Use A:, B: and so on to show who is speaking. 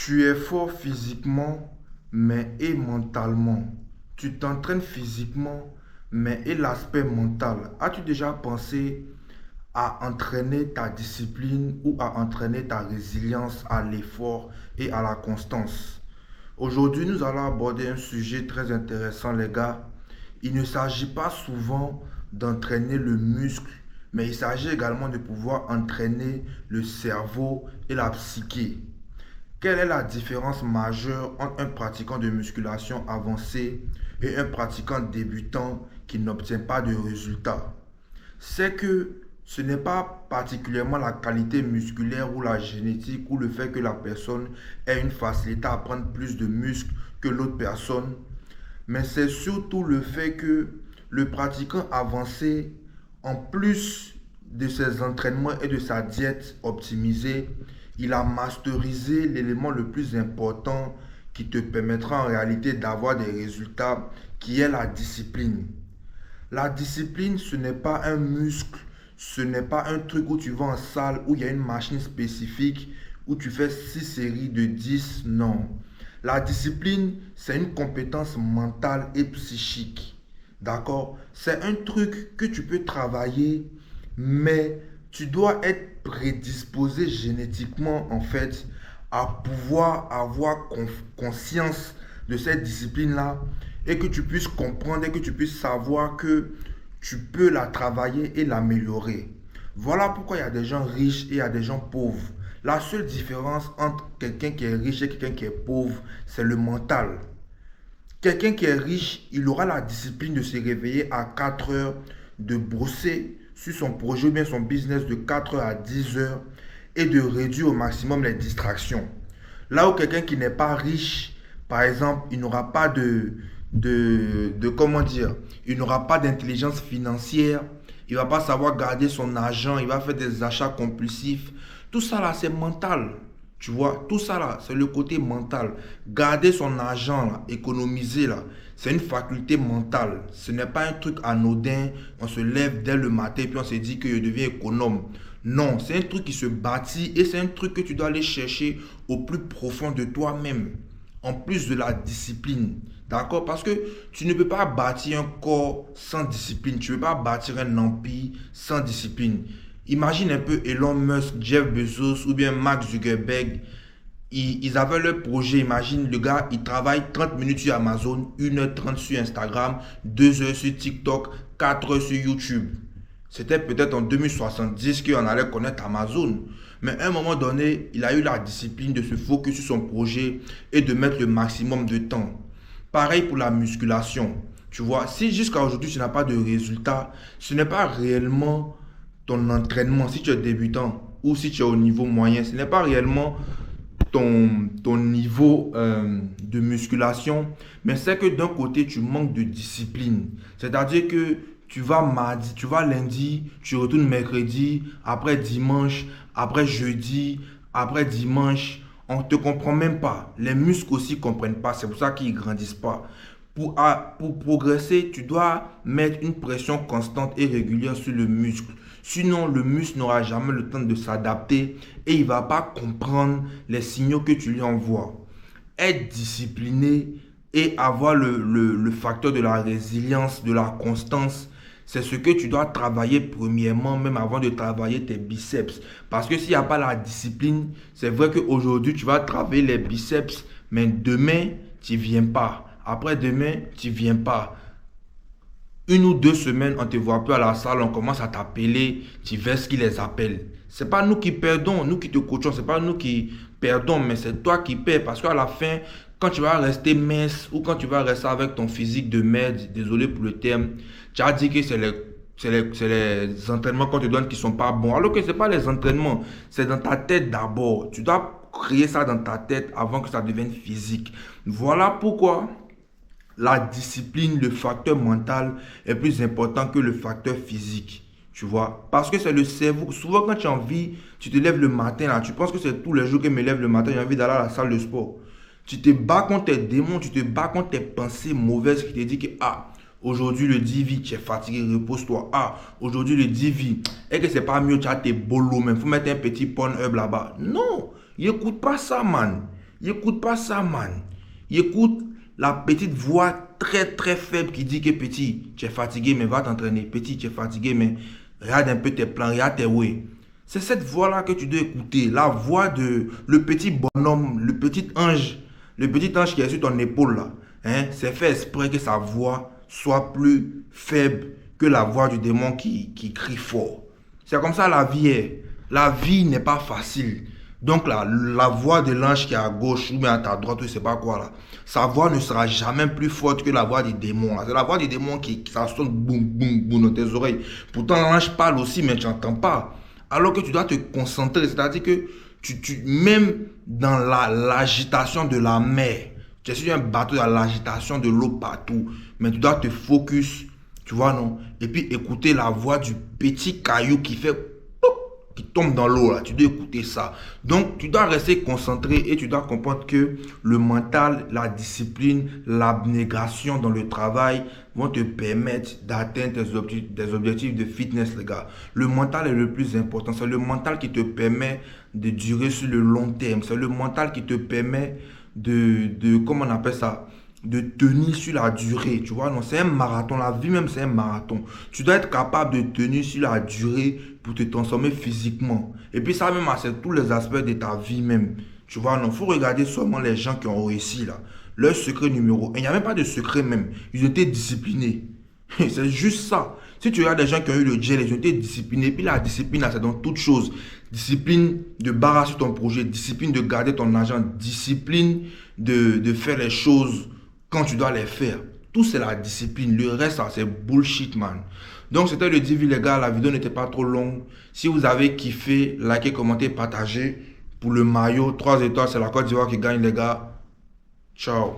A: Tu es fort physiquement, mais et mentalement. Tu t'entraînes physiquement, mais et l'aspect mental. As-tu déjà pensé à entraîner ta discipline ou à entraîner ta résilience à l'effort et à la constance? Aujourd'hui, nous allons aborder un sujet très intéressant, les gars. Il ne s'agit pas souvent d'entraîner le muscle, mais il s'agit également de pouvoir entraîner le cerveau et la psyché. Quelle est la différence majeure entre un pratiquant de musculation avancée et un pratiquant débutant qui n'obtient pas de résultats? C'est que ce n'est pas particulièrement la qualité musculaire ou la génétique ou le fait que la personne ait une facilité à prendre plus de muscles que l'autre personne, mais c'est surtout le fait que le pratiquant avancé, en plus de ses entraînements et de sa diète optimisée, il a masterisé l'élément le plus important qui te permettra en réalité d'avoir des résultats, qui est la discipline. La discipline, ce n'est pas un muscle, ce n'est pas un truc où tu vas en salle, où il y a une machine spécifique, où tu fais 6 séries de 10. Non. La discipline, c'est une compétence mentale et psychique. D'accord? C'est un truc que tu peux travailler, mais tu dois être prédisposé génétiquement, en fait, à pouvoir avoir conscience de cette discipline-là et que tu puisses comprendre et que tu puisses savoir que tu peux la travailler et l'améliorer. Voilà pourquoi il y a des gens riches et il y a des gens pauvres. La seule différence entre quelqu'un qui est riche et quelqu'un qui est pauvre, c'est le mental. Quelqu'un qui est riche, il aura la discipline de se réveiller à 4 heures, de brosser sur son projet ou bien son business de 4 heures à 10 heures et de réduire au maximum les distractions. Là où quelqu'un qui n'est pas riche, par exemple, il n'aura pas comment dire, il n'aura pas d'intelligence financière, il va pas savoir garder son argent, il va faire des achats compulsifs. Tout ça là, c'est mental. Tu vois, tout ça là, c'est le côté mental. Garder son argent là, économiser là, c'est une faculté mentale. Ce n'est pas un truc anodin. On se lève dès le matin et puis on se dit que je deviens économe. Non, c'est un truc qui se bâtit et c'est un truc que tu dois aller chercher au plus profond de toi-même. En plus de la discipline. D'accord? Parce que tu ne peux pas bâtir un corps sans discipline. Tu ne peux pas bâtir un empire sans discipline. Imagine un peu Elon Musk, Jeff Bezos ou bien Mark Zuckerberg. Ils avaient leur projet. Imagine le gars, il travaille 30 minutes sur Amazon, 1h30 sur Instagram, 2 heures sur TikTok, 4 heures sur YouTube. C'était peut-être en 2070 qu'on allait connaître Amazon. Mais à un moment donné, il a eu la discipline de se focus sur son projet et de mettre le maximum de temps. Pareil pour la musculation. Tu vois, si jusqu'à aujourd'hui tu n'as pas de résultat, ce n'est pas réellement ton entraînement. Si tu es débutant ou si tu es au niveau moyen, ce n'est pas réellement ton niveau de musculation, mais c'est que d'un côté, tu manques de discipline. C'est-à-dire que tu vas mardi, tu vas lundi, tu retournes mercredi, après dimanche, après jeudi, après dimanche. On ne te comprend même pas. Les muscles aussi ne comprennent pas. C'est pour ça qu'ils ne grandissent pas. Pour progresser, tu dois mettre une pression constante et régulière sur le muscle. Sinon, le muscle n'aura jamais le temps de s'adapter et il ne va pas comprendre les signaux que tu lui envoies. Être discipliné et avoir le facteur de la résilience, de la constance, c'est ce que tu dois travailler premièrement, même avant de travailler tes biceps. Parce que s'il n'y a pas la discipline, c'est vrai qu'aujourd'hui, tu vas travailler les biceps, mais demain, tu ne viens pas. Après-demain, tu ne viens pas. 1 ou 2 semaines, on ne te voit plus à la salle, on commence à t'appeler, tu verses qui les appelle. Ce n'est pas nous qui perdons, nous qui te coachons, ce n'est pas nous qui perdons, mais c'est toi qui perds. Parce qu'à la fin, quand tu vas rester mince ou quand tu vas rester avec ton physique de merde, désolé pour le terme, tu as dit que c'est les entraînements qu'on te donne qui ne sont pas bons. Alors que ce n'est pas les entraînements, c'est dans ta tête d'abord. Tu dois créer ça dans ta tête avant que ça devienne physique. Voilà pourquoi la discipline, le facteur mental est plus important que le facteur physique. Tu vois? Parce que c'est le cerveau. Souvent, quand tu as envie, tu te lèves le matin, là, tu penses que c'est tous les jours que je me lève le matin, j'ai envie d'aller à la salle de sport. Tu te bats contre tes démons, tu te bats contre tes pensées mauvaises qui te disent que, aujourd'hui le divi, tu es fatigué, repose-toi. Aujourd'hui le divi, et que c'est pas mieux, tu as tes bolos, mais il faut mettre un petit porn hub là-bas. Non, n'écoute pas ça, man. Il n'écoute pas ça, man. Il écoute la petite voix très très faible qui dit que petit, tu es fatigué, mais va t'entraîner. Petit, tu es fatigué, mais regarde un peu tes plans, regarde tes way. C'est cette voix-là que tu dois écouter. La voix de le petit bonhomme, le petit ange qui est sur ton épaule là. Hein, c'est fait exprès que sa voix soit plus faible que la voix du démon qui crie fort. C'est comme ça la vie est. La vie n'est pas facile. Donc la voix de l'ange qui est à gauche ou bien à ta droite, je ne sais pas quoi là, sa voix ne sera jamais plus forte que la voix des démons. C'est la voix des démons qui ça sonne boum boum boum dans tes oreilles. Pourtant l'ange parle aussi mais tu n'entends pas. Alors que tu dois te concentrer, c'est-à-dire que même dans l'agitation de la mer, tu es sur un bateau, il y a l'agitation de l'eau partout, mais tu dois te focus, tu vois non, et puis écouter la voix du petit caillou qui fait qui tombe dans l'eau là, tu dois écouter ça. Donc tu dois rester concentré et tu dois comprendre que le mental, la discipline, l'abnégation dans le travail vont te permettre d'atteindre des objectifs de fitness, les gars. Le mental est le plus important. C'est le mental qui te permet de durer sur le long terme. C'est le mental qui te permet comment on appelle ça? De tenir sur la durée, tu vois, non, c'est un marathon, la vie même c'est un marathon. Tu dois être capable de tenir sur la durée pour te transformer physiquement. Et puis ça même, c'est tous les aspects de ta vie même. Tu vois, non, faut regarder seulement les gens qui ont réussi là. Leur secret numéro 1, il n'y a même pas de secret même. Ils étaient disciplinés. C'est juste ça. Si tu regardes des gens qui ont eu le gel, ils ont été disciplinés. Puis la discipline, là, c'est dans toutes choses. Discipline de barrer sur ton projet, discipline de garder ton argent, discipline de faire les choses quand tu dois les faire. Tout c'est la discipline. Le reste, c'est bullshit, man. Donc, c'était le Divi, les gars. La vidéo n'était pas trop longue. Si vous avez kiffé, likez, commentez, partagez. Pour le maillot, 3 étoiles, c'est la Côte d'Ivoire qui gagne, les gars. Ciao.